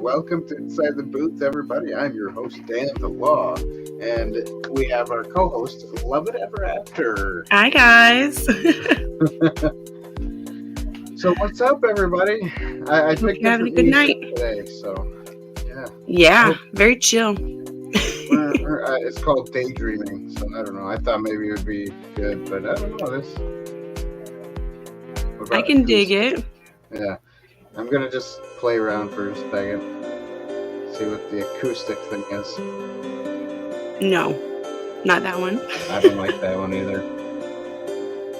Welcome to Inside the Booth, everybody. I'm your host, Dan the Law, and we have our co-host, Love It Ever After. Hi, guys. So what's up, everybody? I hope you're having a good night today, so yeah, very chill. It's called daydreaming, so I don't know. I thought maybe it would be good, but I don't know. I can dig it. Yeah. I'm going to just play around for a second, see what the acoustic thing is. No, not that one. I don't like that one either.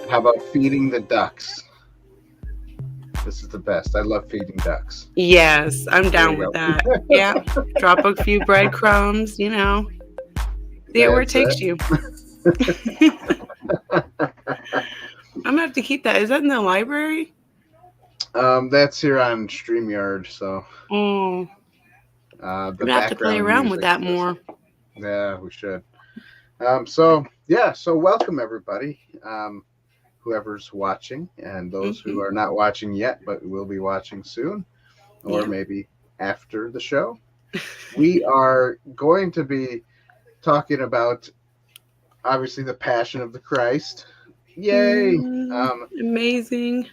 How about feeding the ducks? This is the best. I love feeding ducks. Yes, I'm down with that. Yeah, drop a few breadcrumbs, see where it takes you. I'm going to have to keep that. Is that in the library? That's here on StreamYard, so. I'm gonna have to play around with that more. Yeah, we should. So welcome everybody, whoever's watching, and those who are not watching yet, but will be watching soon, or maybe after the show. We are going to be talking about, obviously, the Passion of the Christ. Yay! Amazing.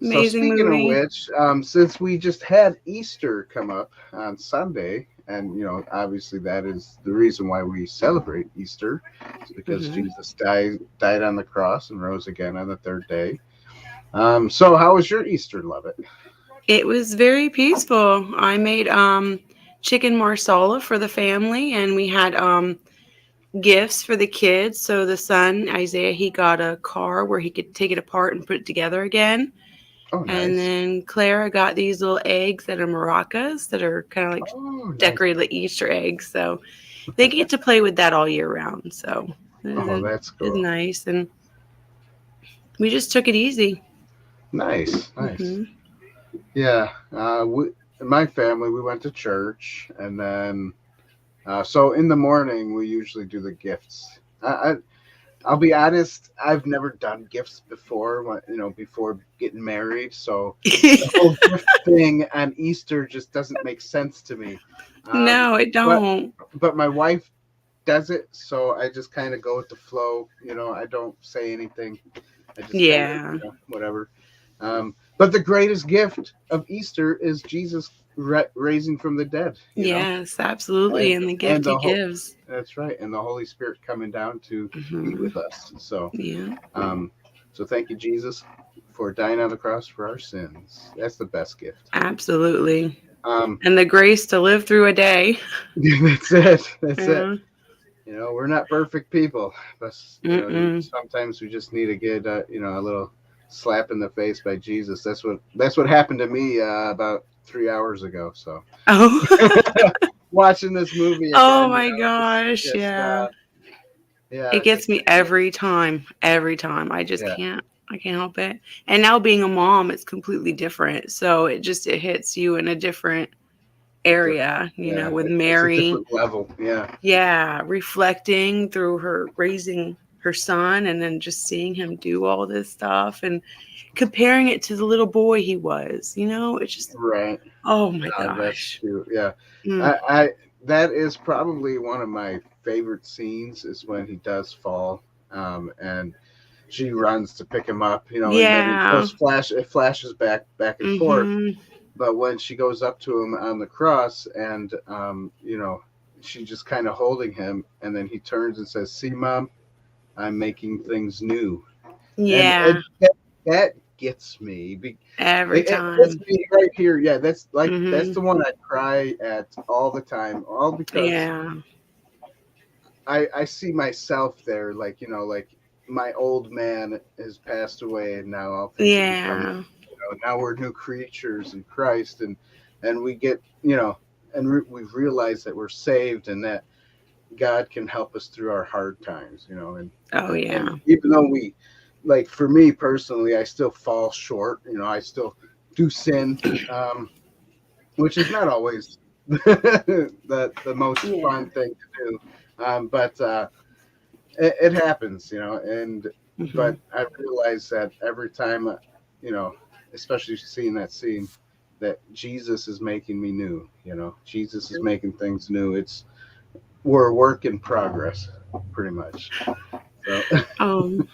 So speaking movie. of which, since we just had Easter come up on Sunday, and obviously that is the reason why we celebrate Easter, is because Jesus died on the cross and rose again on the third day. So how was your Easter, Love It? It was very peaceful. I made chicken marsala for the family, and we had gifts for the kids. So the son, Isaiah, he got a car where he could take it apart and put it together again. Oh, nice. And then Clara got these little eggs that are maracas that are kind of like decorated like Easter eggs. So they get to play with that all year round. So that's cool. It's nice. And we just took it easy. Nice. Yeah. My family, we went to church, and then so in the morning we usually do the gifts. I'll be honest, I've never done gifts before, before getting married. So the whole gift thing on Easter just doesn't make sense to me. No, it don't. But my wife does it, so I just kind of go with the flow. I don't say anything. I just kinda, whatever. But the greatest gift of Easter is Jesus raising from the dead. Yes, absolutely. And the gift he gives. That's right. And the Holy Spirit coming down to be with us. So, so thank you, Jesus, for dying on the cross for our sins. That's the best gift. Absolutely. And the grace to live through a day. That's it. It. We're not perfect people, but sometimes we just need to get a little slap in the face by Jesus. That's what happened to me about 3 hours ago. So watching this movie again, oh my gosh, it gets me every time. I just can't help it. And now being a mom, it's completely different, so it hits you in a different area, with Mary, it's a different level. Reflecting through her raising her son, and then just seeing him do all this stuff and comparing it to the little boy he was, it's just right. Oh my gosh, that's cute. I that is probably one of my favorite scenes, is when he does fall, and she runs to pick him up, and then it flashes back and forth. But when she goes up to him on the cross, and she just kind of holding him, and then he turns and says, "See, Mom, I'm making things new." And that gets me every time. It gets me right here. Yeah, that's that's the one I cry at all the time, all because I see myself there, like my old man has passed away, and now all things now we're new creatures in Christ, and we get, and we've realized that we're saved and that God can help us through our hard times, and and even though we, like for me personally, I still fall short, I still do sin, which is not always the most fun thing to do, but it happens, and but I realize that every time, especially seeing that scene, that Jesus is making me new, Jesus is making things new. We're a work in progress, pretty much. So.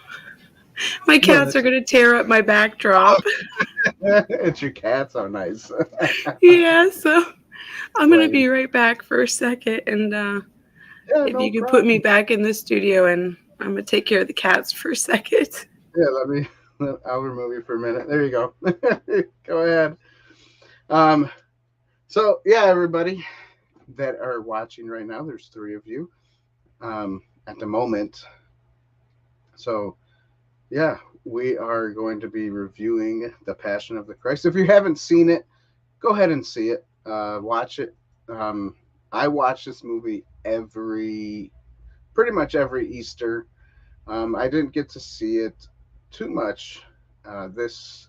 My cats are going to tear up my backdrop. It's your cats are nice. Yeah, so I'm going to be right back for a second. And if you can put me back in the studio, and I'm going to take care of the cats for a second. Yeah, I'll remove you for a minute. There you go. Go ahead. So, yeah, everybody that are watching right now, there's 3 of you at the moment. So, yeah, we are going to be reviewing The Passion of the Christ. If you haven't seen it, go ahead and see it. Watch it. I watch this movie pretty much every Easter. I didn't get to see it too much this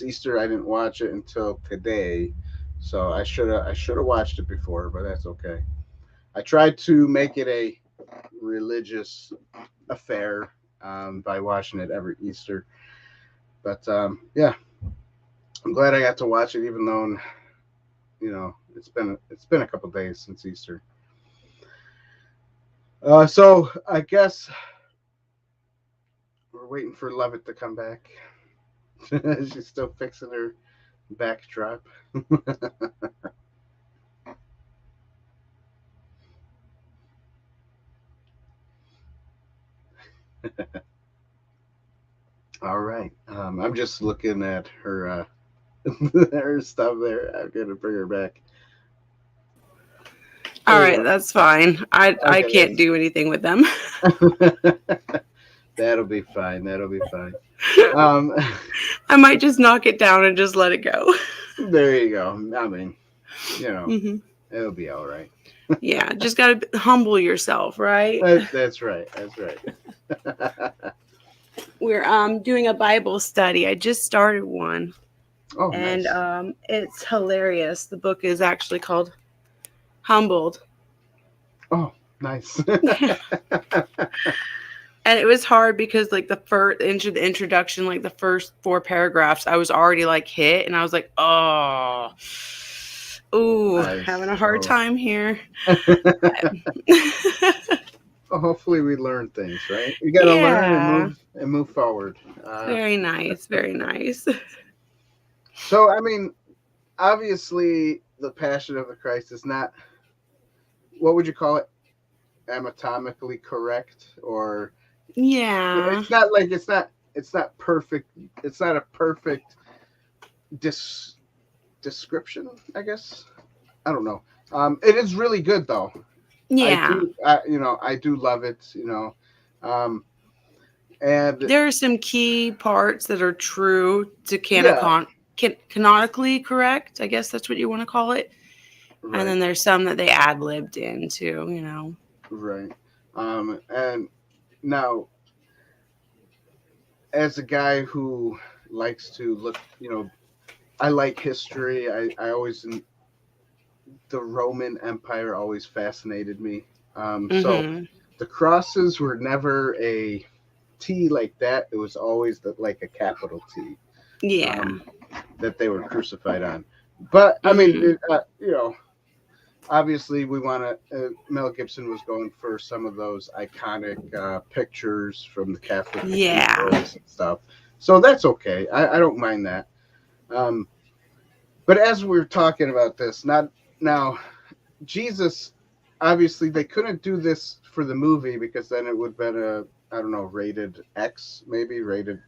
Easter. I didn't watch it until today, so I should have watched it before, but that's okay. I tried to make it a religious affair by watching it every Easter, but yeah, I'm glad I got to watch it, even though it's been a couple days since Easter. So I guess we're waiting for Levitt to come back. She's still fixing her backdrop. All right. I'm just looking at her her stuff there. I'm gonna bring her back. All right, that's fine. I can't do anything with them. That'll be fine. That'll be fine. I might just knock it down and just let it go. There you go. I mean, it'll be all right. Yeah, just got to humble yourself, right? That's right. That's right. We're doing a Bible study. I just started one. Oh, and nice. It's hilarious. The book is actually called Humbled. Oh, nice. And it was hard because like the introduction, like the first 4 paragraphs, I was already like hit, and I was like, nice. Having a hard time here. Well, hopefully we learn things, right? You got to learn and move forward. Very nice. Very nice. So, I mean, obviously the Passion of the Christ is not, what would you call it? Anatomically correct, or it's not like it's not perfect. It's not a perfect description, I guess. I don't know. It is really good though. Yeah. I do love it, and there are some key parts that are true to canonically correct. I guess that's what you want to call it. Right. And then there's some that they ad-libbed into, Right. And now, as a guy who likes to look, I like history. I always, the Roman Empire always fascinated me. So the crosses were never a T like that. It was always like a capital T. Yeah. That they were crucified on. But I mean, obviously we want to. Mel Gibson was going for some of those iconic pictures from the Catholic and stuff. So that's okay. I don't mind that. But as we're talking about this, now, Jesus, obviously they couldn't do this for the movie because then it would have been rated X, maybe rated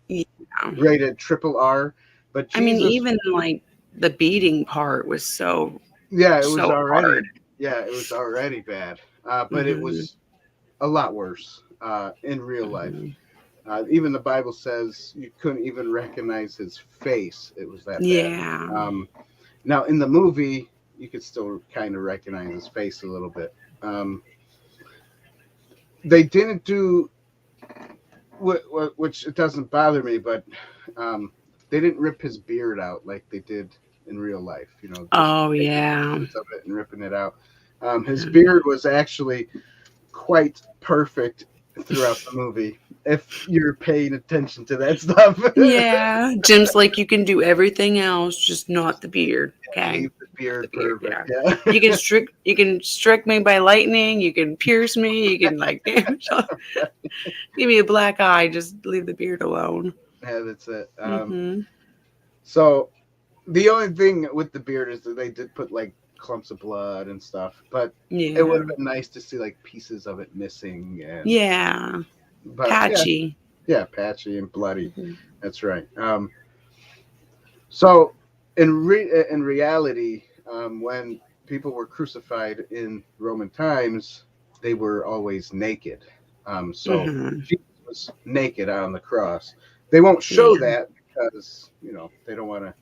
triple R. But Jesus, I mean, even like the beating part was so. Yeah, it was already hard. Yeah, it was already bad. But it was a lot worse in real life. Even the Bible says you couldn't even recognize his face. It was that bad. Yeah. Now, in the movie, you could still kind of recognize his face a little bit. They didn't do, which it doesn't bother me, but they didn't rip his beard out like they did in real life. Just Oh, taking yeah. pieces of it and ripping it out. His beard was actually quite perfect throughout the movie if you're paying attention to that stuff. Yeah. Jim's like, you can do everything else, just not the beard. Okay. Leave the beard The beard, perfect. yeah. Yeah. You can strike me by lightning, you can pierce me, you can like give me a black eye, just leave the beard alone. Yeah, that's it. Mm-hmm. So the only thing with the beard is that they did put like clumps of blood and stuff, but Yeah. it would have been nice to see like pieces of it missing and Yeah. but Patchy. Yeah, patchy and bloody. Mm-hmm. That's right. So in reality, when people were crucified in Roman times, they were always naked. So Jesus was naked on the cross. They won't show that because they don't want to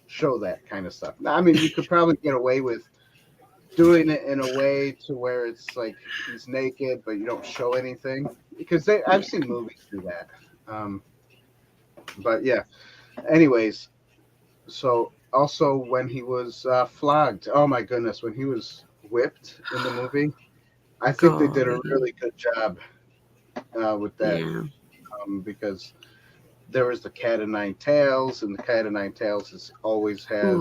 show that kind of stuff. I mean, you could probably get away with doing it in a way to where it's like he's naked, but you don't show anything because I've seen movies do that. But yeah, anyways, so also when he was flogged, oh my goodness, when he was whipped in the movie, I think they did a really good job with that because there was the cat of nine tails, and the cat of nine tails always has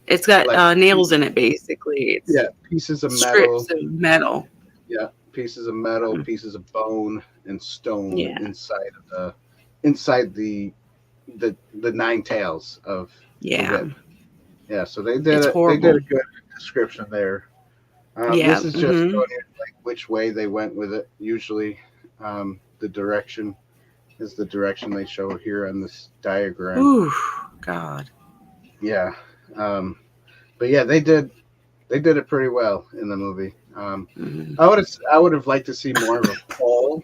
it's got like, nails in it, basically. It's pieces of strips of metal. Yeah, pieces of metal, pieces of bone and stone inside the nine tails of the whip. Yeah, so they did a good description there. This is just showing you like which way they went with it. Usually, the direction is the direction they show here on this diagram. Ooh, God. Yeah, but yeah, they did it pretty well in the movie. I would have liked to see more of a pole,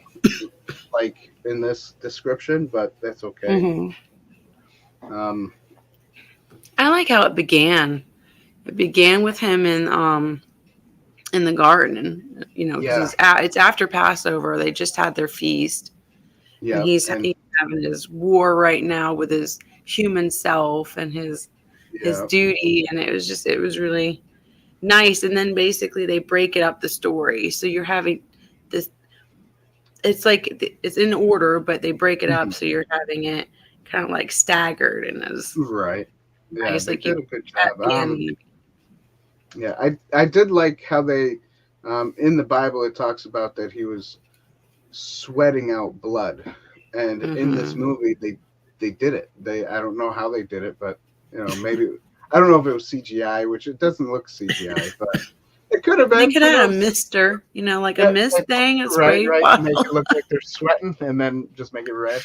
like in this description, but that's okay. I like how it began. It began with him in the garden, because it's after Passover. They just had their feast. Yeah, and he's having his war right now with his human self and his duty, and it was really nice. And then basically they break it up the story, so you're having this. It's like it's in order, but they break it up, so you're having it kind of like staggered, and as right. Yeah, nice, they like did a good job. Yeah, I did like how they in the Bible it talks about that he was sweating out blood, and in this movie they did it. I don't know how they did it, but maybe I don't know if it was CGI, which it doesn't look CGI, but it could have been. They could have a mister, like a mist thing. It's right. Make it look like they're sweating, and then just make it red.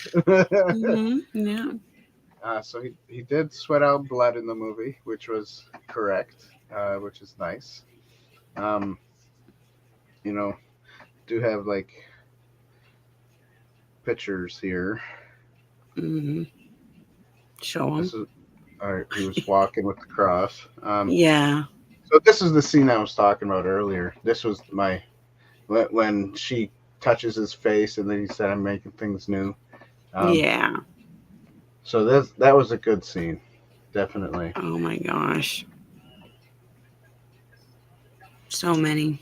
Yeah. So he did sweat out blood in the movie, which was correct, which is nice. Do have like pictures here. Show him. He was walking with the cross. Yeah. So this is the scene I was talking about earlier. This was when she touches his face, and then he said, "I'm making things new." Yeah. So that was a good scene, definitely. Oh my gosh. So many.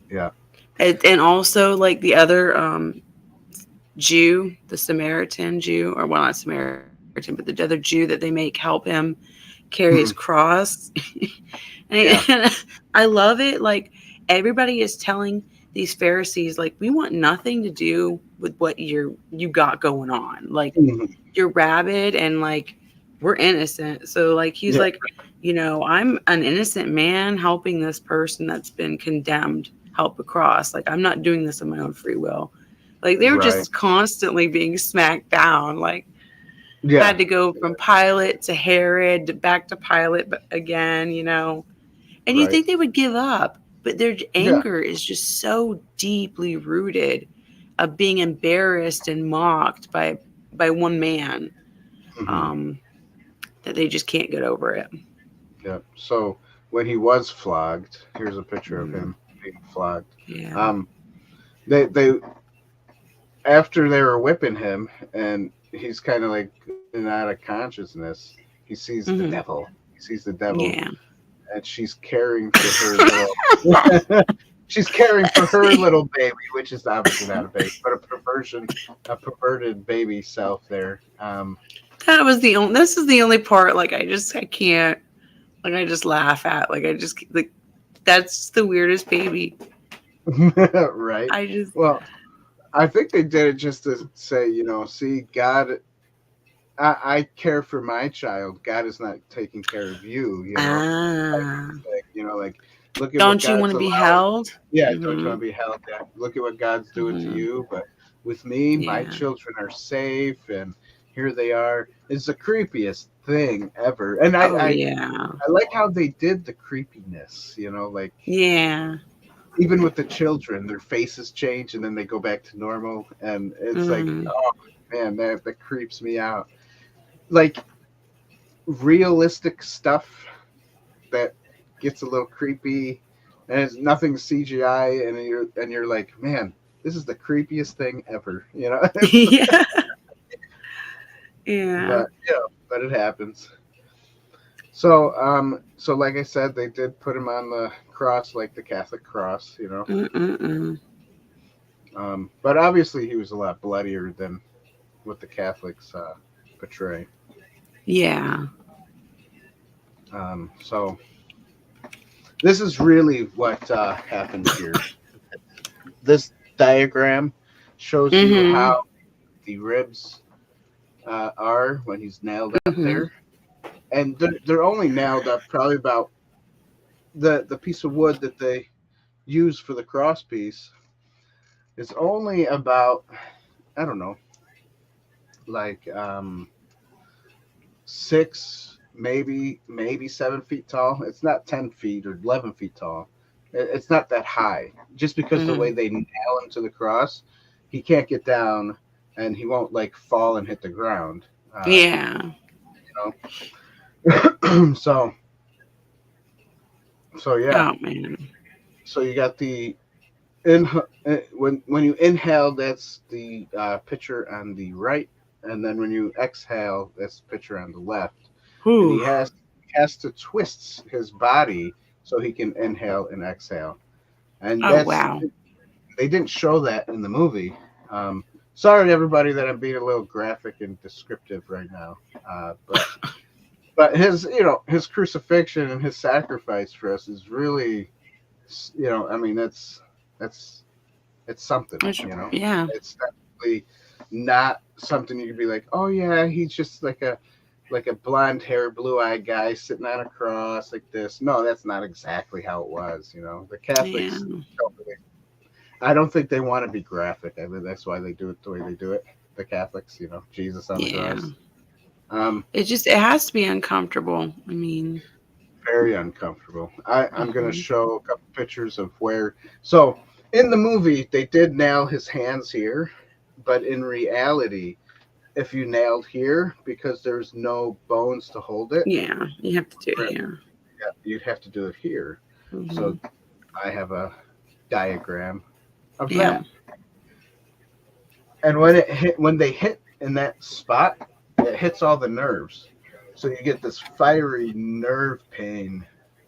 Yeah. And also like the other Jew, the Samaritan Jew, or well, not Samaritan, but the other Jew that they make help him carry his cross. And I love it. Like everybody is telling these Pharisees, like, we want nothing to do with what you got going on. Like you're rabid and like we're innocent. So like he's like, I'm an innocent man helping this person that's been condemned help across. Like I'm not doing this of my own free will. Like they were just constantly being smacked down. Like had to go from Pilate to Herod to back to Pilate again, And you think they would give up, but their anger is just so deeply rooted. of being embarrassed and mocked by one man, that they just can't get over it. Yeah. So when he was flogged, here's a picture of him being flogged. Yeah. They after they were whipping him, and he's kind of like in out of consciousness, he sees the devil. He sees the devil, Yeah. and she's caring for her little. She's caring for her little baby, which is obviously not a baby, but a perverted baby self there. That was the only. This is the only part. Like I can't. Like I just laugh at. Like I just like. That's the weirdest baby. Right. Well, I think they did it just to say, see, God, I care for my child. God is not taking care of you. Like look at. Don't you want to be held? Yeah, don't you want to be held? Yeah. Look at what God's doing to you. But with me, my children are safe, and here they are. It's the creepiest thing ever. And I like how they did the creepiness. Even with the children, their faces change, and then they go back to normal, and it's like, oh man, that creeps me out. Like realistic stuff that gets a little creepy, and it's nothing CGI, and you're like, man, this is the creepiest thing ever, Yeah. Yeah. But it happens. So like I said, they did put him on the cross, like the Catholic cross, but obviously he was a lot bloodier than what the Catholics portray. Yeah. So this is really what happened here. This diagram shows you how the ribs are when he's nailed up there. And they're only nailed up probably about the piece of wood that they use for the cross piece is only about, I don't know, like 6, maybe 7 feet tall. It's not 10 feet or 11 feet tall. It's not that high. Just because the way they nail him to the cross, he can't get down, and he won't like fall and hit the ground. So yeah. Oh man. So you got the when you inhale, that's the picture on the right, and then when you exhale, that's the picture on the left. And he has to twist his body so he can inhale and exhale. And wow. They didn't show that in the movie. Sorry, everybody, that I'm being a little graphic and descriptive right now. But his crucifixion and his sacrifice for us is really, I mean, it's something, Yeah. It's definitely not something you could be like, oh yeah, he's just like a blonde hair, blue-eyed guy sitting on a cross like this. No, that's not exactly how it was. The Catholics, I don't think they want to be graphic. I mean, that's why they do it the way they do it. The Catholics, Jesus on the cross. It has to be uncomfortable. I mean, very uncomfortable. I'm going to show a couple pictures of where. So in the movie, they did nail his hands here, but in reality, if you nailed here, because there's no bones to hold it. Yeah, you have to do it here. Yeah, you'd have to do it here. So I have a diagram of that. And when they hit in that spot, it hits all the nerves. So you get this fiery nerve pain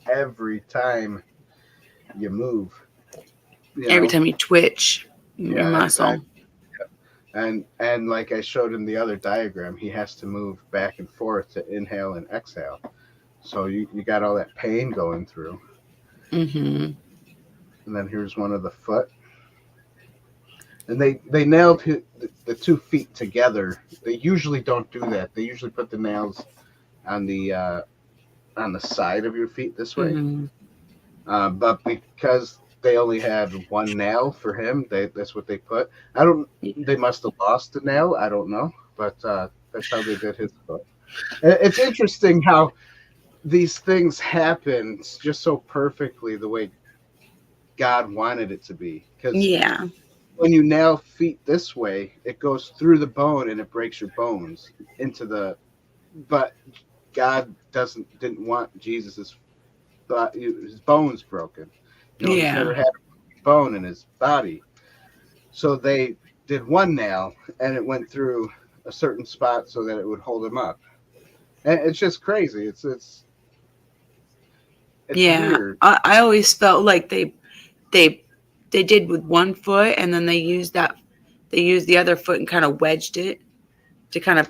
every time you move. Every time you twitch your muscle. And like I showed in the other diagram, he has to move back and forth to inhale and exhale. So you got all that pain going through. And then here's one of the foot. And they nailed the 2 feet together. They usually don't do that. They usually put the nails on the side of your feet this way. But because they only had one nail for him, that's what they put. They must have lost the nail. I don't know, but that's how they did his foot. It's interesting how these things happen just so perfectly the way God wanted it to be. when you nail feet this way, it goes through the bone and it breaks your bones into the. But God didn't want Jesus's his bones broken. He's Yeah. never had a bone in his body, so they did one nail and it went through a certain spot so that it would hold him up. And it's just crazy. It's Yeah. weird. I always felt like they they did with one foot, and then they used the other foot and kind of wedged it to kind of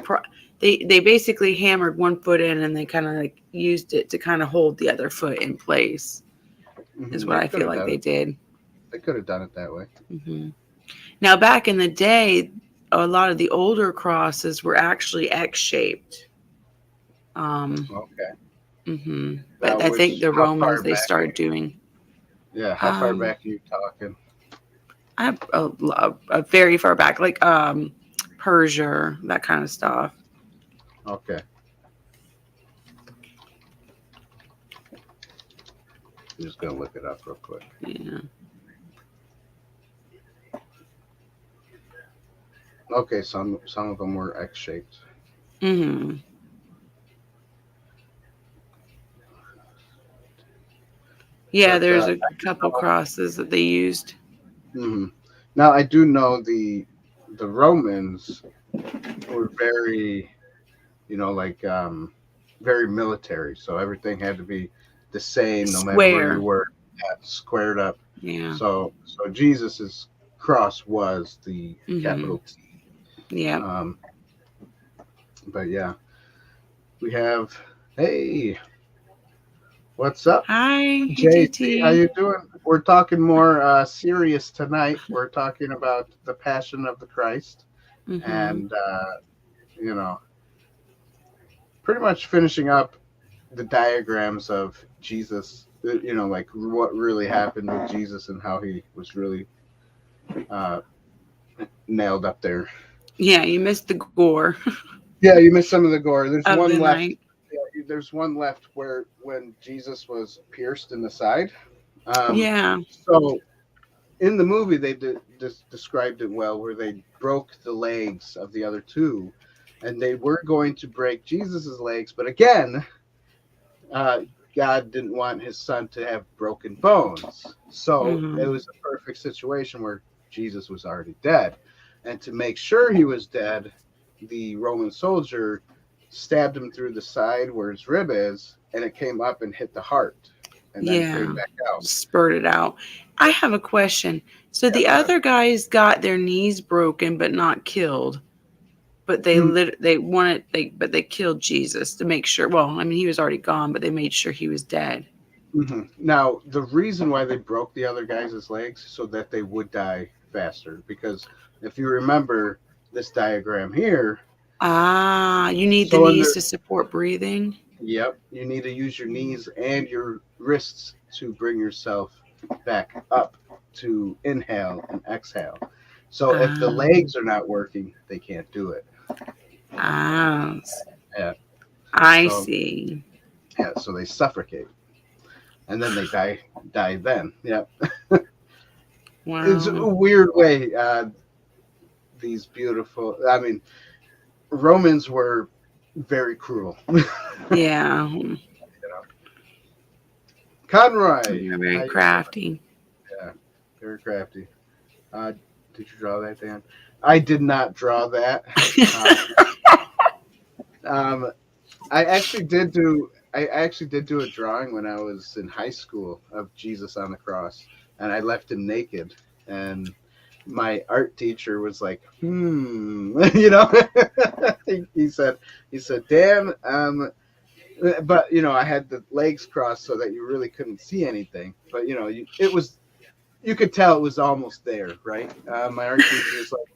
they basically hammered one foot in, and they kind of like used it to kind of hold the other foot in place. Is what They I could feel have like done they it. did. They could have done it that way. Hmm. Now, back in the day, a lot of the older crosses were actually X-shaped. Um, Okay. but Now, I think the how far Romans they back? started doing. Yeah, how far Um, back are you talking? I have a very far back, like Persia, that kind of stuff. Okay, I'm just gonna look it up real quick. Yeah. Okay, some of them were X shaped. Hmm. Yeah, But there's a couple crosses that they used. mhm. Now I do know the Romans were very, like very military, so everything had to be the same no matter where you Square. were at, squared up. Yeah. So Jesus's cross was the Hmm. capital T. Yeah. Um, but yeah, we have. Hey, what's up, Hi, hey JC? How TT. you doing? We're talking more serious tonight. We're talking about the Passion of the Christ, Hmm. and you know, pretty much finishing up the diagrams of Jesus. Like what really happened with Jesus and how he was really uh, nailed up there. Yeah, you missed the gore Yeah, you missed some of the gore. There's of one the left. night. Yeah, there's one left where when Jesus was pierced in the side. Um, Yeah. so in the movie, they described it well, where they broke the legs of the other two, and they were going to break Jesus's legs, but again, uh, God didn't want his son to have broken bones. So it Hmm. was a perfect situation where Jesus was already dead. And to make sure he was dead, the Roman soldier stabbed him through the side where his rib is, and it came up and hit the heart and then came Yeah. back out. Spurted out. I have a question. So Yeah, the go ahead. other guys got their knees broken but not killed. But they wanted but they killed Jesus to make sure. Well, I mean he was already gone, but they made sure he was dead. Now, the reason why they broke the other guys' legs so that they would die faster, because if you remember this diagram here, Ah, you need the so in knees the to support breathing. yep, you need to use your knees and your wrists to bring yourself back up to inhale and exhale. So if the Ah, legs are not working, they can't do it. ah, Yeah. I So see. so they suffocate and then they die then. Yep. It's a Wow. weird way. These beautiful. I mean, Romans were very cruel. Yeah. Conroy, You're how very you doing? crafty. Yeah, very crafty. Uh, did you draw that, Dan? I did not draw that. Uh, um, I actually did do a drawing when I was in high school of Jesus on the cross, and I left him naked. And my art teacher was like, he said, Dan, but I had the legs crossed so that you really couldn't see anything. But you could tell it was almost there, right? My art teacher was like,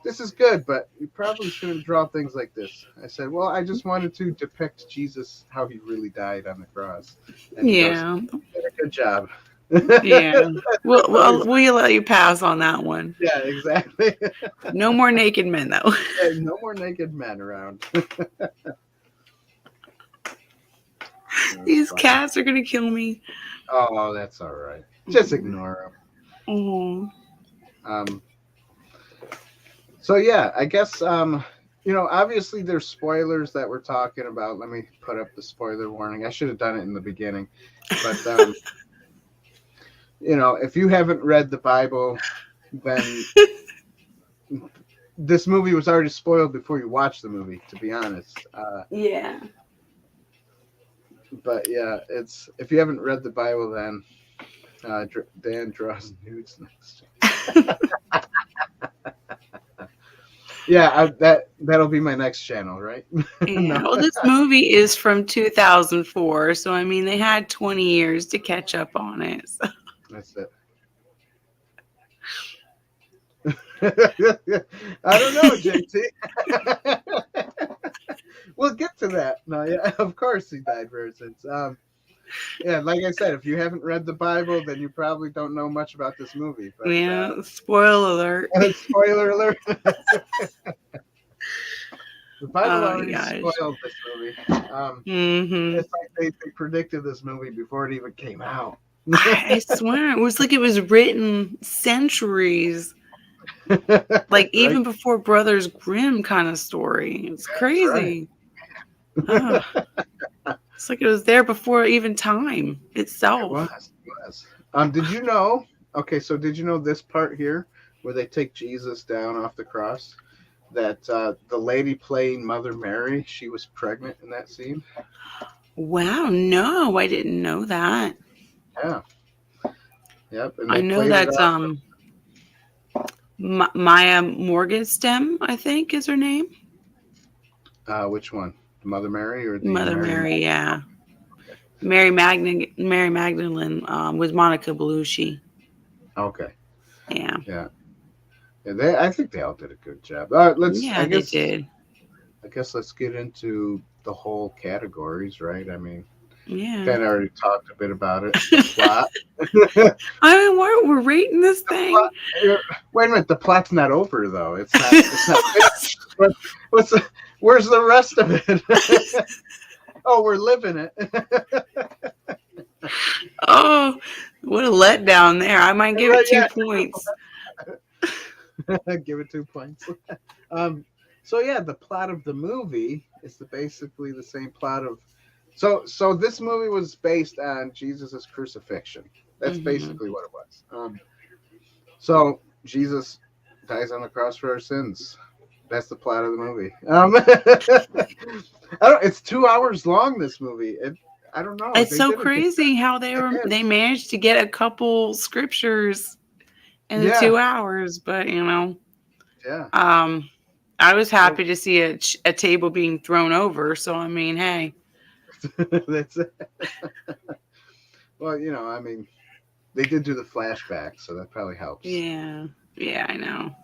"This is good, but you probably shouldn't draw things like this." I said, "Well, I just wanted to depict Jesus how he really died on the cross," and he goes, Yeah. "You did a good job." Yeah. That's always, We'll let you pass on that one. yeah, exactly. No more naked men though. And no more naked men around. That's These funny. cats are gonna kill me. Oh, that's all right. Just ignore Oh. them. So yeah, I guess obviously there's spoilers that we're talking about. Let me put up the spoiler warning. I should have done it in the beginning, but if you haven't read the Bible, then this movie was already spoiled before you watch the movie, to be honest. Yeah. But yeah, if you haven't read the Bible, then Dan draws nudes next. Yeah, that'll be my next channel, right? Yeah. No. Well, this movie is from 2004, so I mean they had 20 years to catch up on it. So. That's it. I don't know, JT. We'll get to that. No, yeah, of course he died virgins. Yeah, like I said, if you haven't read the Bible, then you probably don't know much about this movie. But, yeah, spoiler alert. Spoiler alert. The Bible already spoiled this movie. It's like they predicted this movie before it even came out. I swear, it was like it was written centuries. Like even before Brothers Grimm kind of story. It's crazy. Right. It's like it was there before even time itself. It was. Did you know? Okay, so did you know this part here where they take Jesus down off the cross? That the lady playing Mother Mary, she was pregnant in that scene. Wow, no, I didn't know that. Yeah. Yep. And I know that's Maya Morgenstern, I think, is her name. Which one? Mother Mary or the Mother Mary? Yeah. Okay. Mary Magdalene was Monica Bellucci. Okay. Yeah. Yeah. Yeah, I think they all did a good job. They did. I guess let's get into the whole categories, right? I mean, yeah. Kind of already talked a bit about it. The plot. I mean, we're rating this thing. Wait a minute, the plot's not over though. It's not. Where's the rest of it? Oh, we're living it. Oh, what a letdown there! I might give it 2 points. Give it 2 points. So yeah, the plot of the movie is basically the same plot of. So this movie was based on Jesus' crucifixion. That's basically what it was. So Jesus dies on the cross for our sins. That's the plot of the movie. It's 2 hours long. This movie. I don't know. It's so crazy how they managed to get a couple scriptures in the 2 hours, but Yeah. I was happy to see a table being thrown over. So I mean, hey. That's it. Well, I mean, they did do the flashback, so that probably helps. Yeah, I know.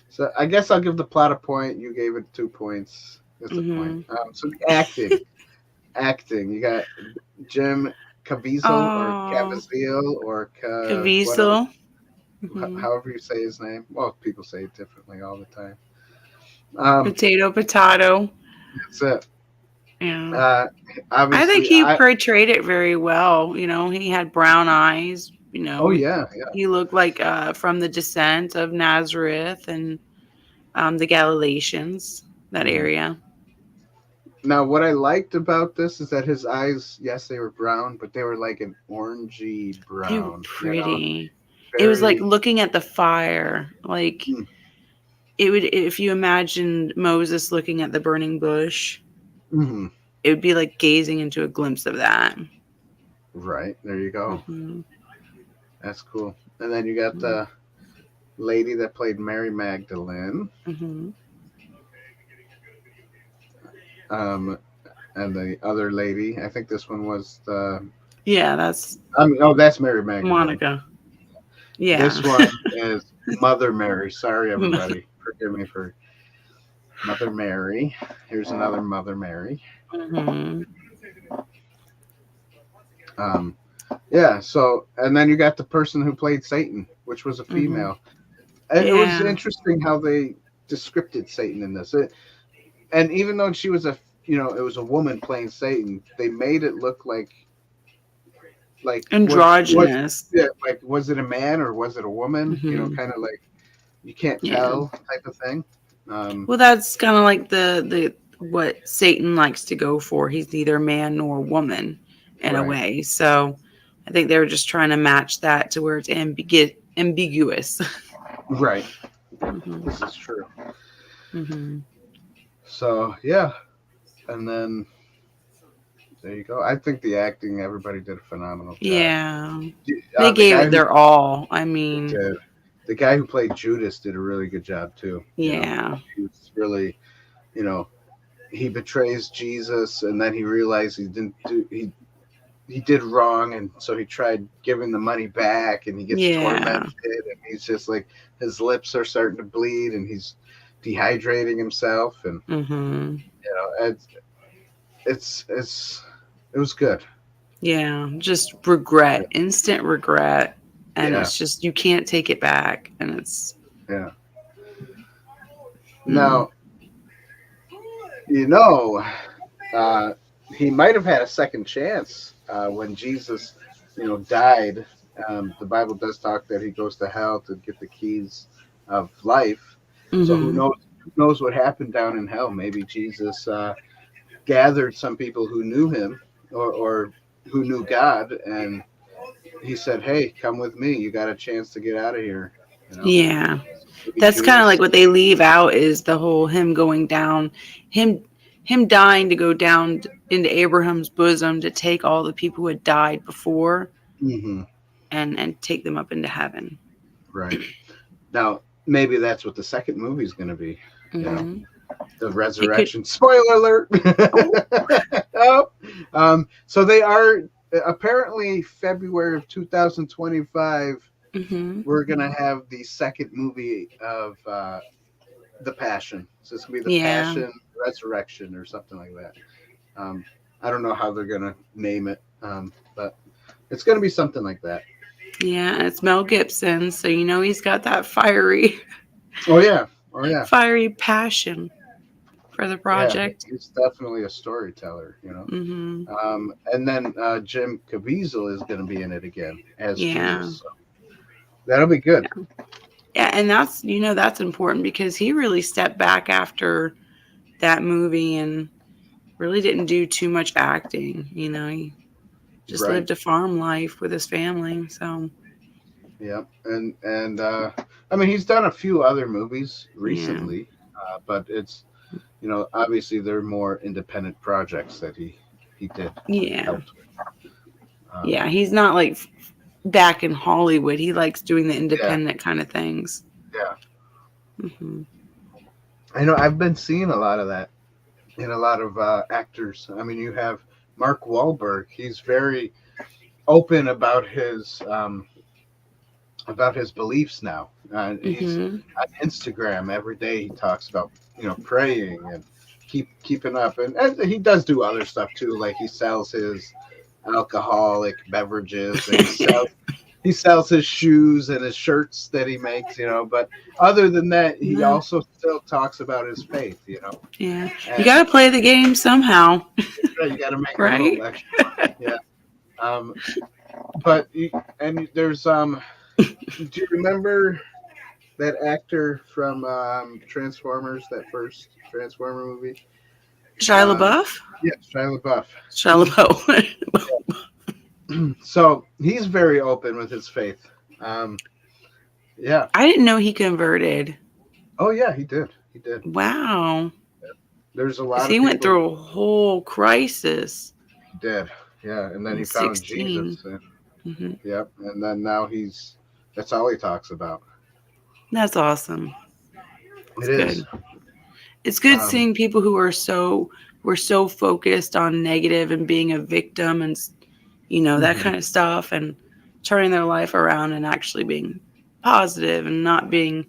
So I guess I'll give the plot a point. You gave it 2 points. That's a point. So the acting. You got Jim Caviezel or Caviezel or Caviezel. However you say his name. Well, people say it differently all the time. Potato. That's it. Yeah. I think he portrayed it very well. He had brown eyes. Oh yeah. He looked like from the descent of Nazareth and the Galileans, that area. Now, what I liked about this is that his eyes, yes, they were brown, but they were like an orangey brown. They were pretty. It was like looking at the fire. Like it would, if you imagined Moses looking at the burning bush, it would be like gazing into a glimpse of that. Right. There you go. That's cool. And then you got the lady that played Mary Magdalene. And the other lady, I think this one was the. Yeah, that's. That's Mary Magdalene. Monica. Yeah. This one is Mother Mary. Sorry, everybody. Forgive me for Mother Mary. Here's another Mother Mary. Yeah. So, and then you got the person who played Satan, which was a female. And it was interesting how they described Satan in this. And even though she was it was a woman playing Satan, they made it look like androgynous. Was it a man or was it a woman? Kind of like you can't tell type of thing. Well, that's kind of like the what Satan likes to go for. He's neither man nor woman in a way. So I think they were just trying to match that to where it's ambiguous. Right. This is true. So yeah, and then there you go. I think the acting, everybody did a phenomenal job. Yeah, they gave it their all. I mean, the guy who played Judas did a really good job too. Yeah, he was really, he betrays Jesus, and then he realized he did wrong, and so he tried giving the money back, and he gets tormented, and he's just like, his lips are starting to bleed, and he's dehydrating himself, and it was good. Yeah, just regret, instant regret, and it's just, you can't take it back, and it's Now, he might have had a second chance when Jesus, died. The Bible does talk that he goes to hell to get the keys of life. So who knows what happened down in hell? Maybe Jesus gathered some people who knew him or who knew God, and he said, "Hey, come with me. You got a chance to get out of here." Yeah, that's kind of like what they leave out, is the whole him going down, him dying to go down into Abraham's bosom to take all the people who had died before, and take them up into heaven. Right. Now, maybe that's what the second movie is going to be. The resurrection. Spoiler alert. So they are apparently February of 2025. We're going to have the second movie of the Passion. So it's going to be the Passion Resurrection or something like that. I don't know how they're going to name it, but it's going to be something like that. Yeah, it's Mel Gibson, so he's got that fiery. Oh yeah. Fiery passion for the project. Yeah, he's definitely a storyteller, and then Jim Caviezel is going to be in it again as Jesus. So that'll be good. Yeah, and that's that's important, because he really stepped back after that movie and really didn't do too much acting. He just lived a farm life with his family. So and I mean, he's done a few other movies recently, but it's obviously they're more independent projects that he did. He's not like back in Hollywood. He likes doing the independent kind of things. I know, I've been seeing a lot of that in a lot of actors. I mean, you have Mark Wahlberg. He's very open about his beliefs now. He's on Instagram every day. He talks about praying and keeping up, and he does do other stuff too. Like he sells his alcoholic beverages, and he sells his shoes and his shirts that he makes. But other than that, he also still talks about his faith. Yeah, and you got to play the game somehow. You got to make a little extra. But there's do you remember that actor from Transformers, that first Transformer movie? Shia LaBeouf? Yeah, Shia LaBeouf. Shia LaBeouf. So he's very open with his faith. I didn't know he converted. Oh yeah, he did. Wow. There's a lot of he went through a whole crisis. He did. Yeah, and then he found 16. Jesus. Yep, and then now that's all he talks about. That's awesome. It is. It's good seeing people who are so focused on negative and being a victim and that kind of stuff, and turning their life around and actually being positive and not being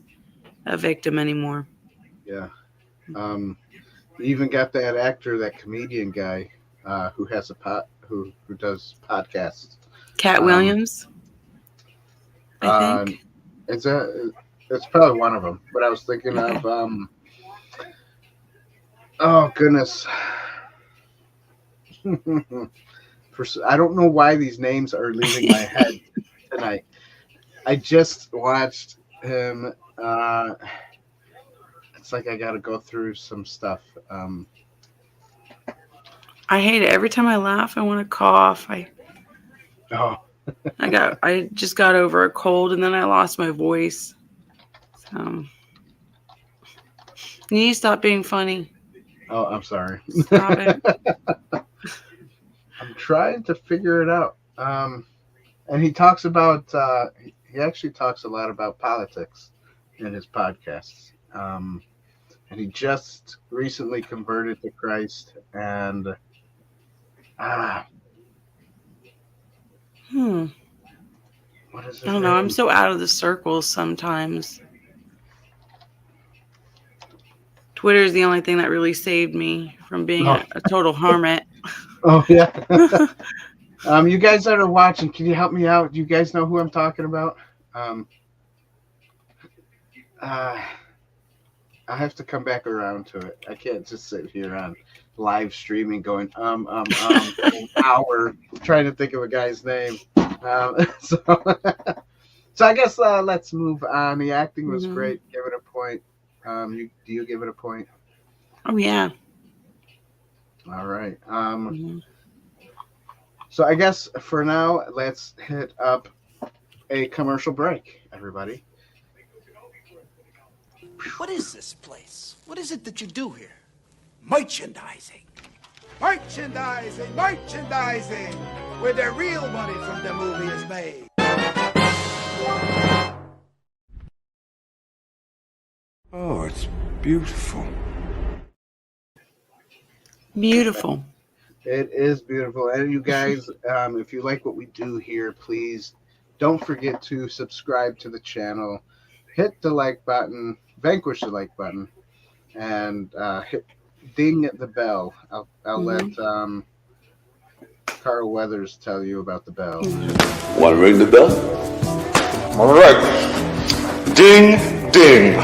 a victim anymore. Yeah. You even got that actor, that comedian guy, who has who does podcasts. Cat Williams, I think. It's probably one of them, but I was thinking of oh goodness. I don't know why these names are leaving my head tonight. I just watched him It's like I got to go through some stuff. I hate it. Every time I laugh, I want to cough. Oh. I just got over a cold and then I lost my voice. So you need to stop being funny. Oh, I'm sorry. Stop it. I'm trying to figure it out. And he talks about, he actually talks a lot about politics in his podcasts. And he just recently converted to Christ. And, what is his I don't know. I'm so out of the circles sometimes. Twitter is the only thing that really saved me from being a total hermit. Oh, yeah. You guys that are watching, can you help me out? Do you guys know who I'm talking about? I have to come back around to it. I can't just sit here on live streaming going, an hour trying to think of a guy's name. So I guess let's move on. The acting was great. Give it a point. Do you give it a point? Oh, yeah. All right. So I guess for now, let's hit up a commercial break, everybody. What is this place? What is it that you do here? Merchandising. Merchandising, merchandising, where the real money from the movie is made. Oh, it's beautiful. Beautiful. It is beautiful. And you guys, if you like what we do here, please don't forget to subscribe to the channel, hit the like button, vanquish the like button, and hit ding the bell. I'll let Carl Weathers tell you about the bell. Want to ring the bell? All right. Ding, ding.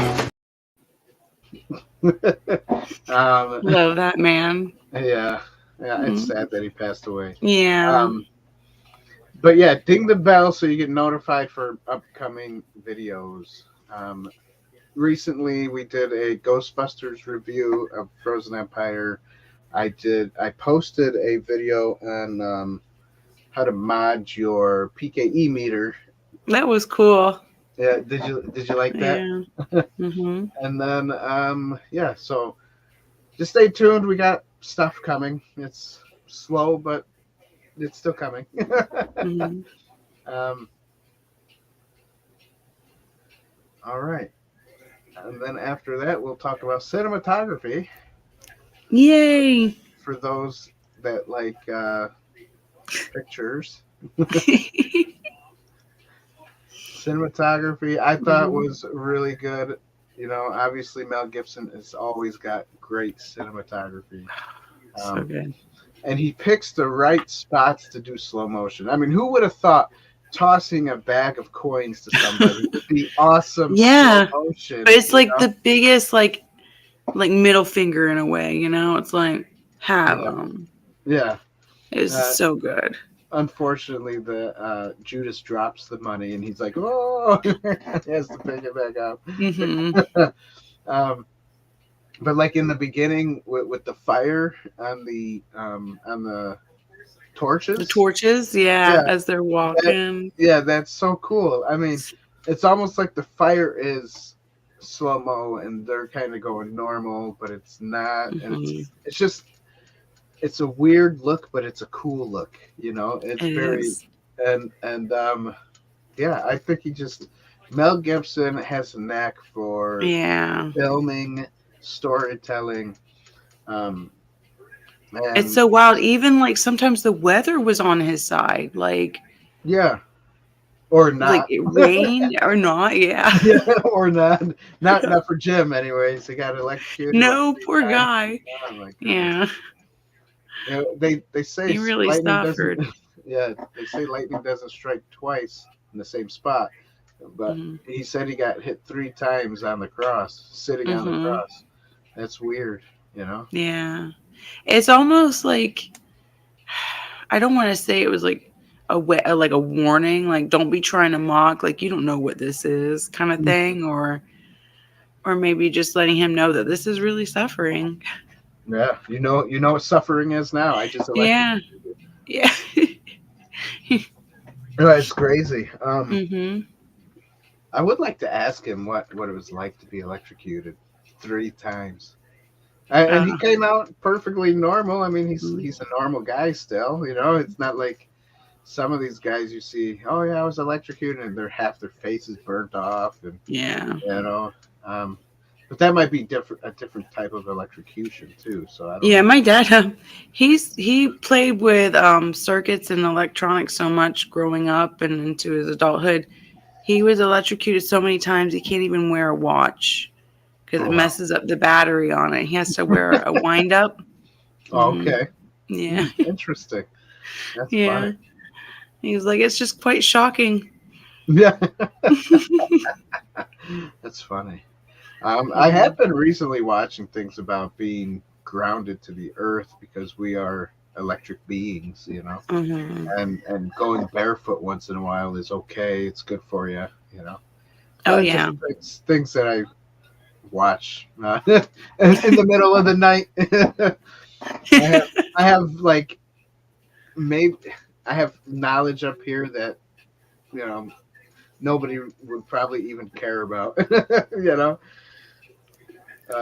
Love that man. Yeah, it's sad that he passed away. Yeah. But yeah, ding the bell so you get notified for upcoming videos. Recently, we did a Ghostbusters review of Frozen Empire. I posted a video on how to mod your PKE meter. That was cool. Yeah, did you like that? Yeah. And then so just stay tuned. We got stuff coming. It's slow, but it's still coming. All right. And then after that, we'll talk about cinematography. Yay! For those that like pictures. Cinematography, I thought was really good. You know, obviously Mel Gibson has always got great cinematography. So good. And he picks the right spots to do slow motion. I mean, who would have thought tossing a bag of coins to somebody would be awesome? Yeah, slow motion, but it's like the biggest like middle finger in a way. You know, it's like have them. Yeah, it's so good. Unfortunately, the Judas drops the money and he's like, "Oh!" he has to pick it back up. But like in the beginning with the fire on the torches. The torches, yeah, as they're walking. That's so cool. I mean, it's almost like the fire is slow-mo and they're kind of going normal, but it's not. And it's just, it's a weird look, but it's a cool look, you know? It's I think Mel Gibson has a knack for filming, storytelling. It's so wild. Even like sometimes the weather was on his side, like or not. Like it rained or not, or not. Not for Jim, anyways. He got electrocuted. No, poor guy. Yeah. You know, they say he really suffered. They say lightning doesn't strike twice in the same spot, but he said he got hit 3 times on the cross, sitting on the cross. That's weird, you know. Yeah, it's almost like, I don't want to say it was like a warning, like don't be trying to mock, like you don't know what this is, kind of thing, or or maybe just letting him know that this is really suffering. Yeah, you know what suffering is now. I just Yeah. Yeah. It's crazy. Mhm. I would like to ask him what it was like to be electrocuted 3 times. And he came out perfectly normal. I mean, he's a normal guy still. It's not like some of these guys you see. Oh yeah, I was electrocuted, and half their faces burnt off, and Yeah. But that might be a different type of electrocution too. So I don't Yeah, know. my dad, he played with circuits and electronics so much growing up and into his adulthood. He was electrocuted so many times he can't even wear a watch because it messes up the battery on it. He has to wear a wind up. Okay. Yeah. Interesting. That's Yeah. funny. He was like, it's just quite shocking. Yeah. That's funny. I have been recently watching things about being grounded to the earth because we are electric beings, and going barefoot once in a while is okay. It's good for you, Oh, yeah. Just things that I watch in the middle of the night. I have like maybe I have knowledge up here that nobody would probably even care about.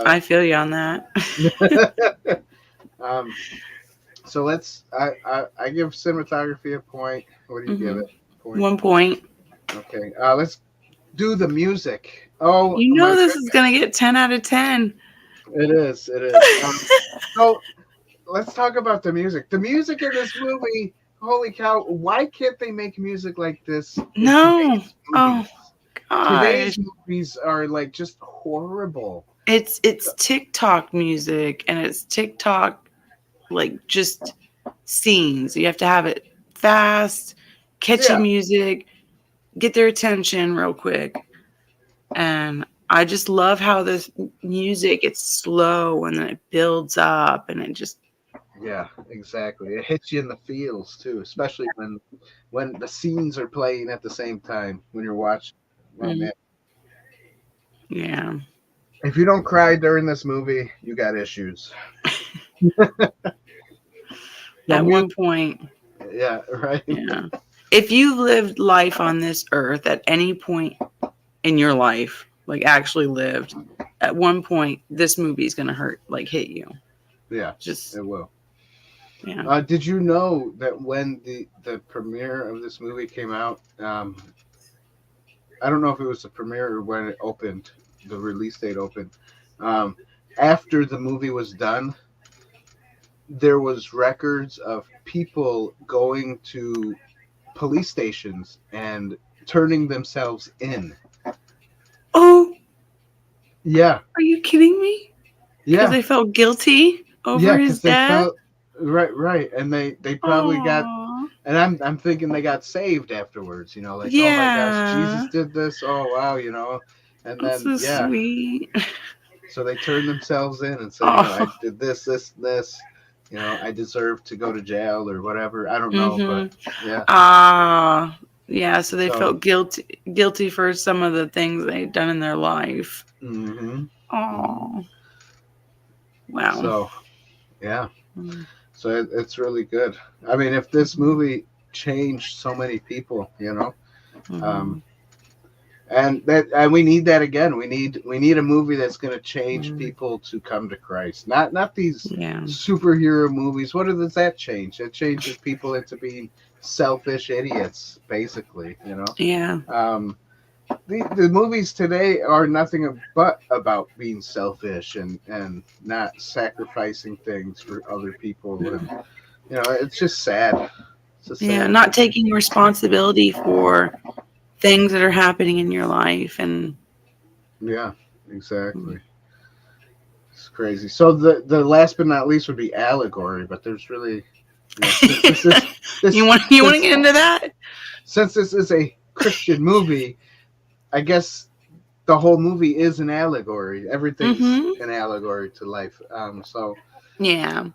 I feel you on that. So I give cinematography a point. What do you give it? Point? 1 point. Okay. Let's do the music. Oh, You my know this goodness. is gonna get 10 out of 10. It is. So let's talk about the music. The music in this movie. Holy cow! Why can't they make music like this? No. Oh gosh. Today's movies are like just horrible. It's TikTok music and it's TikTok like just scenes. You have to have it fast, catchy music, get their attention real quick. And I just love how this music, it's slow and then it builds up and it just. Yeah, exactly. It hits you in the feels too, especially when the scenes are playing at the same time when you're watching. Oh, man. Yeah. If you don't cry during this movie, you got issues. At one point. Yeah, right. Yeah. If you lived life on this earth at any point in your life, like actually lived, at one point, this movie is going to hit you. Yeah, just it will. Yeah. Did you know that when the premiere of this movie came out, I don't know if it was the premiere or when it opened, the release date opened. After the movie was done, there was records of people going to police stations and turning themselves in. Oh. Yeah. Are you kidding me? Yeah. Because they felt guilty over his death? Right. And they probably got, and I'm thinking they got saved afterwards, like, oh my gosh, Jesus did this. Oh, wow, and That's then, so sweet. So they turned themselves in and said, I did this, I deserve to go to jail or whatever. I don't know, but yeah. Yeah, so they felt guilty for some of the things they'd done in their life. Mm-hmm. Oh. Wow. So, yeah. So it's really good. I mean, if this movie changed so many people, and we need that again. We need a movie that's going to change people to come to Christ. Not these superhero movies. What does that change? It changes people into being selfish idiots, basically. Yeah. The movies today are nothing but about being selfish and not sacrificing things for other people. And, it's just sad. Not taking responsibility for things that are happening in your life. And yeah, exactly. It's crazy. So the last but not least would be allegory, but there's really you want to get into that? Since this is a Christian movie, I guess the whole movie is an allegory. Everything's an allegory to life. So yeah,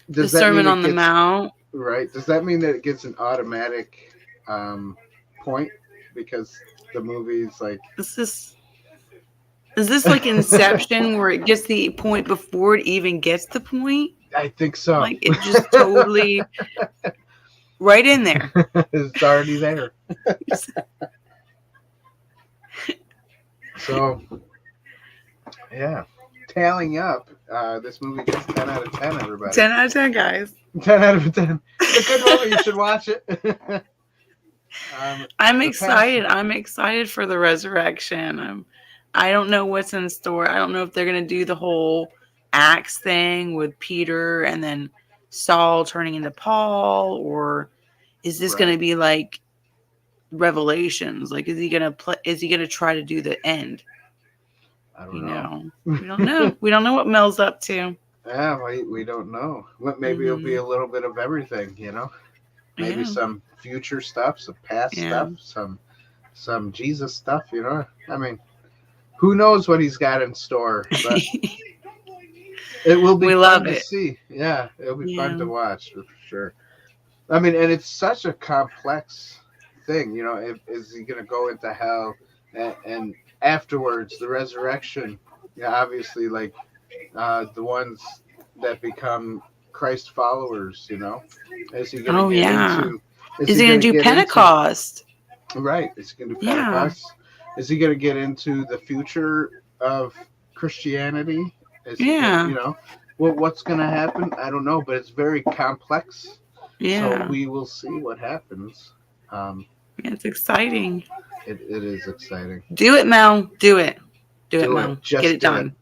the Sermon on the Mount. Right. Does that mean that it gets an automatic point because the movie's like this Is this like Inception where it gets the point before it even gets the point? I think so. Like it just totally right in there. It's already there. So, yeah. Tallying up, this movie gets 10 out of 10, everybody. 10 out of 10, guys. 10 out of 10. It's a good movie. You should watch it. I'm excited. I'm excited for the resurrection. I don't know what's in store. I don't know if they're going to do the whole Acts thing with Peter and then Saul turning into Paul, or is this going to be like Revelations? Like, is he going to try to do the end? I don't know. We don't know. We don't know what Mel's up to. Yeah, we don't know. Maybe it'll be a little bit of everything, Maybe some future stuff, some past stuff, some Jesus stuff, I mean, who knows what he's got in store, but it will be fun to see. Yeah, it'll be fun to watch for sure. I mean, and it's such a complex thing, is he going to go into hell and afterwards, the resurrection, obviously, like the ones that become Christ followers, is he going to get into? Is he going to do Pentecost? Right. Is he going to do Pentecost? Yeah. Is he going to get into the future of Christianity? What's going to happen? I don't know, but it's very complex. Yeah. So we will see what happens. It's exciting. It is exciting. Do it, Mel. Do it. Do it, Mel. Get it done.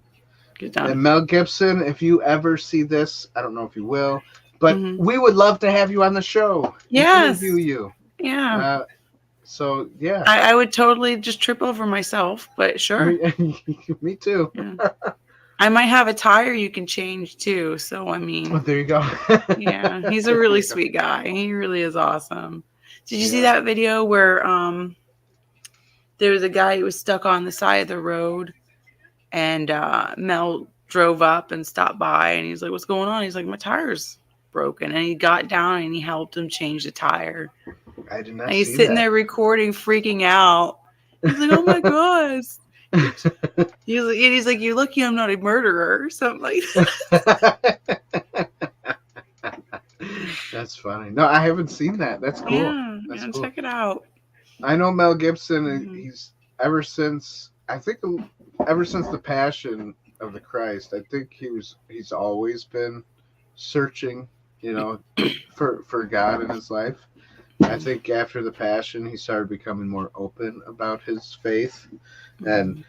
Get it done. And Mel Gibson, if you ever see this, I don't know if you will, but we would love to have you on the show. Yes. Interview you. Yeah. So, yeah. I would totally just trip over myself, but sure. Me too. Yeah. I might have a tire you can change too. So, I mean. Oh, there you go. Yeah. He's a really sweet guy. He really is awesome. Did you see that video where there was a guy who was stuck on the side of the road and Mel drove up and stopped by and he's like, what's going on? He's like, my tire's broken. And he got down and he helped him change the tire. I did not and he's sitting there recording, freaking out. He's like, oh my gosh. He's like, you're lucky I'm not a murderer or something like that. That's funny. No, I haven't seen that. That's cool. Yeah, That's cool. Check it out. I know Mel Gibson, he's ever since the Passion of the Christ, I think he's always been searching, for God in his life. I think after the Passion, he started becoming more open about his faith, and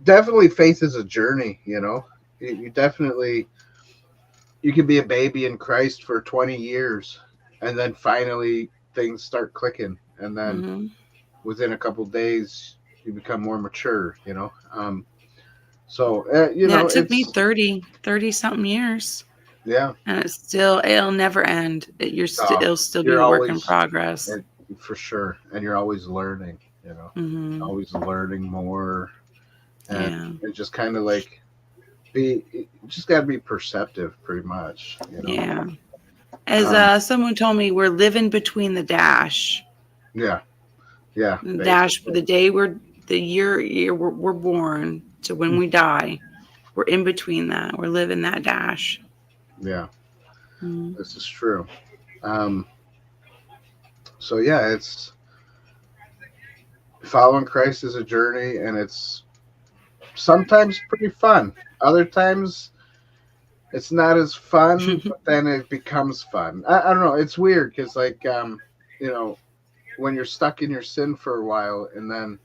definitely faith is a journey. You definitely, you can be a baby in Christ for 20 years, and then finally things start clicking, and then within a couple of days you become more mature. It took me 30 something years. Yeah. And it'll never end. It'll still be a work in progress. For sure. And you're always learning, always learning more. And it just kind of like just got to be perceptive pretty much. Yeah. As someone told me, we're living between the dash. Yeah. Yeah. The dash, the day the year we're born to when we die. We're in between that. We're living that dash. Yeah, this is true. So yeah, it's following Christ is a journey, and it's sometimes pretty fun. Other times, it's not as fun, but then it becomes fun. I don't know. It's weird because, like, when you're stuck in your sin for a while, and then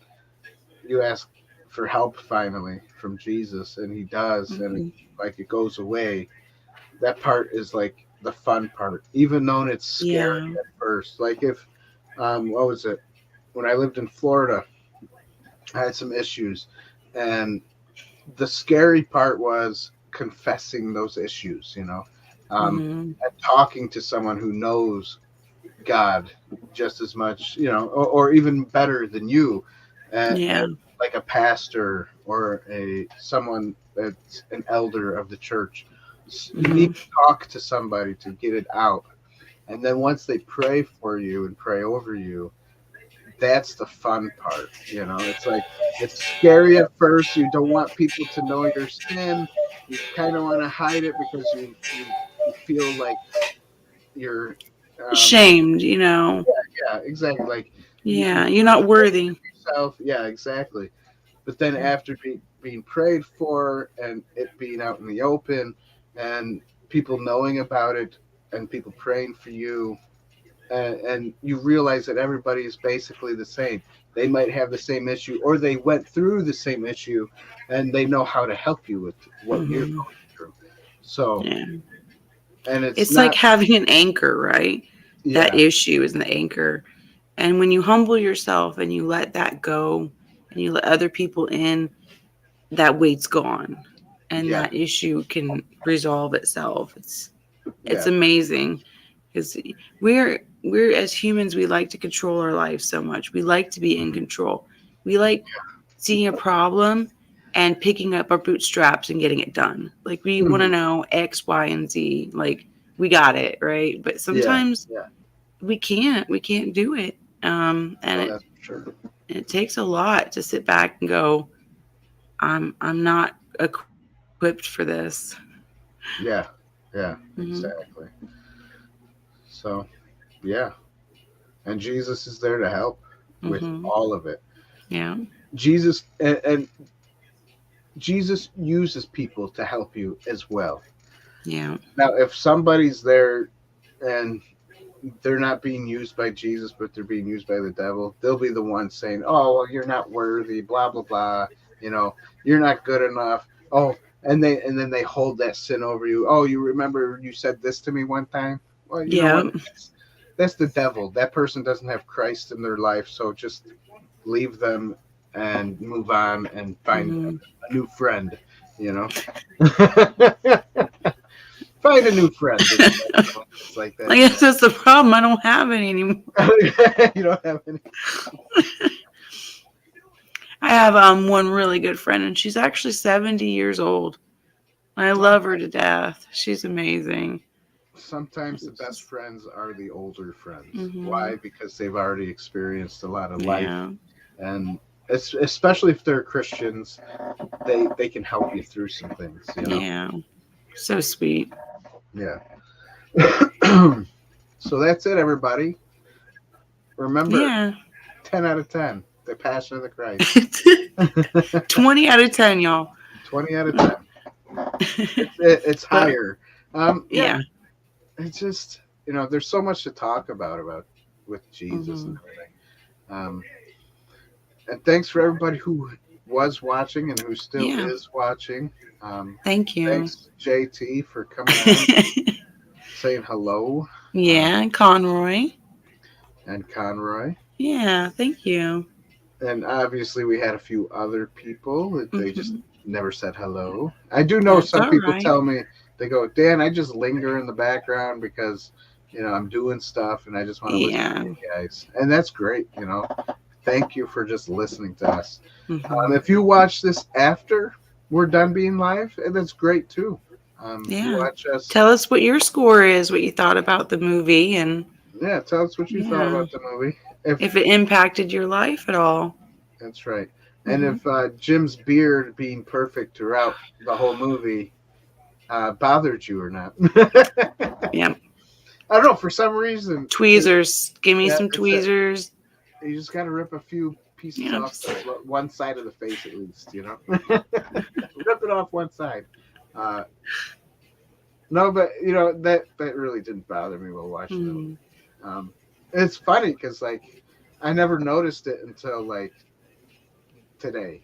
you ask for help finally from Jesus, and He does, and it goes away. That part is like the fun part, even though it's scary at first. Like if, what was it? When I lived in Florida, I had some issues, and the scary part was confessing those issues, and talking to someone who knows God just as much, or even better than you, and like a pastor or someone that's an elder of the church. You need to talk to somebody to get it out. And then once they pray for you and pray over you, that's the fun part. It's like, it's scary at first. You don't want people to know your sin. You kind of want to hide it because you feel like you're shamed, yeah, exactly, like Yeah, you're not worthy. yourself. Yeah, exactly. But then after being prayed for and it being out in the open and people knowing about it and people praying for you, and you realize that everybody is basically the same. They might have the same issue, or they went through the same issue, and they know how to help you with what you're going through. So, Yeah. and It's like having an anchor, right? Yeah. That issue is an anchor. And when you humble yourself and you let that go and you let other people in, that weight's gone. And that issue can resolve itself. It's amazing. Because we're as humans, we like to control our lives so much. We like to be in control. We like seeing a problem and picking up our bootstraps and getting it done. Like we want to know X, Y, and Z. Like we got it, right? But sometimes we can't do it. And that's for sure. It takes a lot to sit back and go, I'm not equipped for this. Yeah, exactly. So, yeah. And Jesus is there to help with all of it. Yeah. Jesus and Jesus uses people to help you as well. Yeah. Now, if somebody's there and they're not being used by Jesus, but they're being used by the devil, they'll be the ones saying, "Oh, well, you're not worthy, blah blah blah. You're not good enough." Oh, and then they hold that sin over you. Oh, you remember you said this to me one time? Well, you know what? That's the devil. That person doesn't have Christ in their life, so just leave them and move on and find a new friend. Find a new friend. It's like that. I guess that's the problem. I don't have any anymore. You don't have any. I have one really good friend, and she's actually 70 years old. I love her to death. She's amazing. Sometimes the best friends are the older friends. Why? Because they've already experienced a lot of life, and especially if they're Christians, they can help you through some things. Yeah, so sweet. Yeah. So that's it, everybody. Remember, 10 out of 10. The Passion of the Christ. 20 out of 10, y'all. 20 out of 10. It's higher. Yeah. It's just, there's so much to talk about with Jesus and everything. And thanks for everybody who was watching and who still is watching. Thank you. Thanks, JT, for coming on, saying hello. Yeah, Conroy. And Conroy. Yeah, thank you. And obviously we had a few other people that they just never said hello. I do know some people tell me, they go, Dan, I just linger in the background because, I'm doing stuff and I just want to listen to you guys. And that's great, Thank you for just listening to us. If you watch this after we're done being live, that's great too. You watch us. Tell us what your score is, what you thought about the movie, and tell us what you thought about the movie. If it impacted your life at all. That's right. And if Jim's beard being perfect throughout the whole movie bothered you or not. Yeah. I don't know, for some reason. Tweezers. Give me some tweezers. You just got to rip a few pieces off one side of the face at least, Rip it off one side. No, but, that really didn't bother me while watching it. It's funny because, I never noticed it until, today.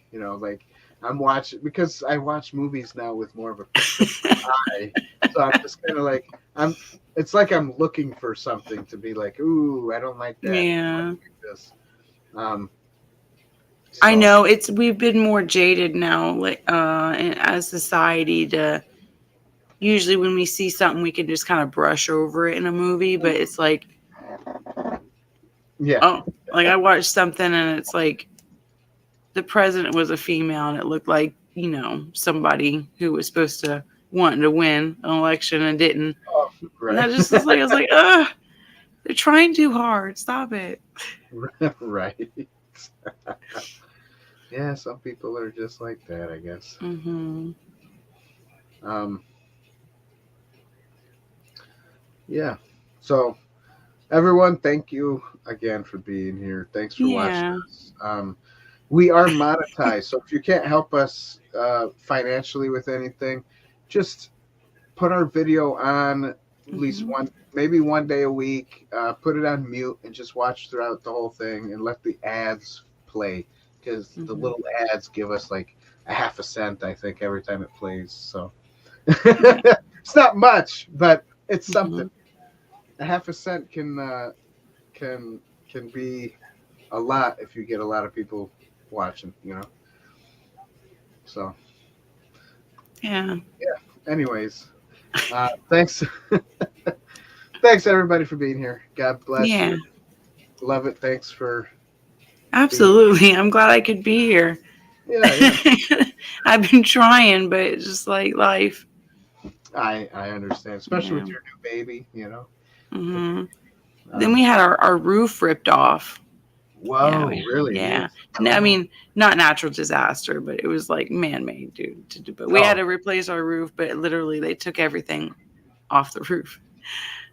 I'm watching, because I watch movies now with more of a eye. So I'm just kind of it's like I'm looking for something to be like, ooh, I don't like that. Yeah. This. I know we've been more jaded now, as society, to usually when we see something, we can just kind of brush over it in a movie, but it's like, I watched something and it's like the president was a female and it looked like, somebody who was supposed to wanting to win an election and didn't. Oh, right. And I was like, They're trying too hard. Stop it. Right. Yeah, some people are just like that, I guess. Mm-hmm. Yeah. So, everyone, thank you again for being here. Thanks for watching us. We are monetized, so if you can't help us financially with anything, just put our video on at least maybe one day a week. Put it on mute and just watch throughout the whole thing and let the ads play, because the little ads give us like a half a cent, I think, every time it plays. So it's not much, but it's something. A half a cent can be a lot if you get a lot of people watching, So anyways, thanks thanks everybody for being here. God bless you. Love it. Thanks for absolutely. I'm glad I could be here. Yeah. I've been trying, but it's just like life. I understand, especially with your new baby, Then we had our roof ripped off. Whoa, really? Yeah. No, I mean, not natural disaster, but it was like man-made, dude. But we had to replace our roof, but literally they took everything off the roof.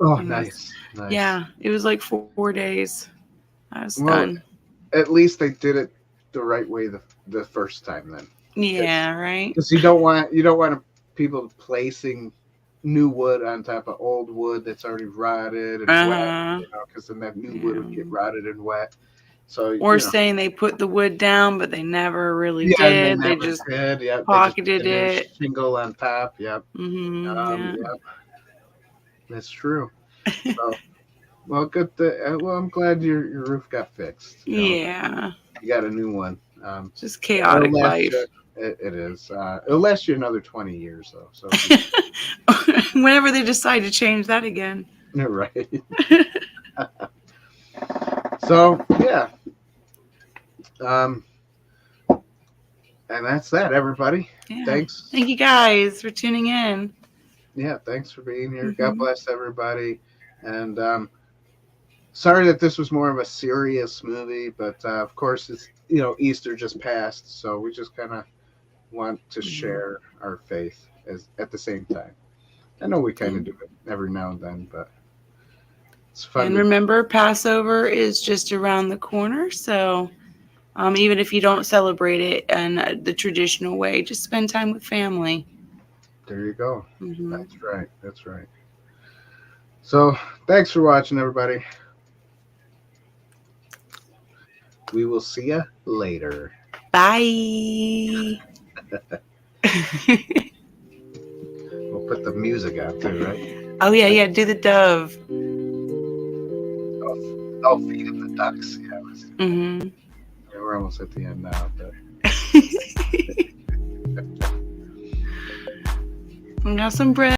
Oh, nice. Yeah, it was like 4 days. I was done. At least they did it the right way the first time then. Yeah, right. Because you don't want people placing new wood on top of old wood that's already rotted and wet, because then that new wood would get rotted and wet. So saying they put the wood down, but they never really did. They just pocketed it. Shingle on top. Yep. Yep. That's true. So, well, good. I'm glad your roof got fixed. Yeah. You got a new one. Just chaotic life. It is. It'll last you another 20 years, though. So whenever they decide to change that again. Right. So yeah. And that's that, everybody. Yeah. Thanks. Thank you guys for tuning in. Yeah, thanks for being here. God bless everybody. And sorry that this was more of a serious movie, but of course it's Easter just passed, so we just kind of want to share our faith at the same time. I know we kind of do it every now and then, but it's fun. And remember, Passover is just around the corner, so even if you don't celebrate it in the traditional way, just spend time with family. There you go. That's right. That's right. So thanks for watching, everybody. We will see you later. Bye. We'll put the music out too, right? Oh, yeah. Do the dove. I'll feed him the ducks. Yeah. Yeah, we're almost at the end now. But... We got some bread.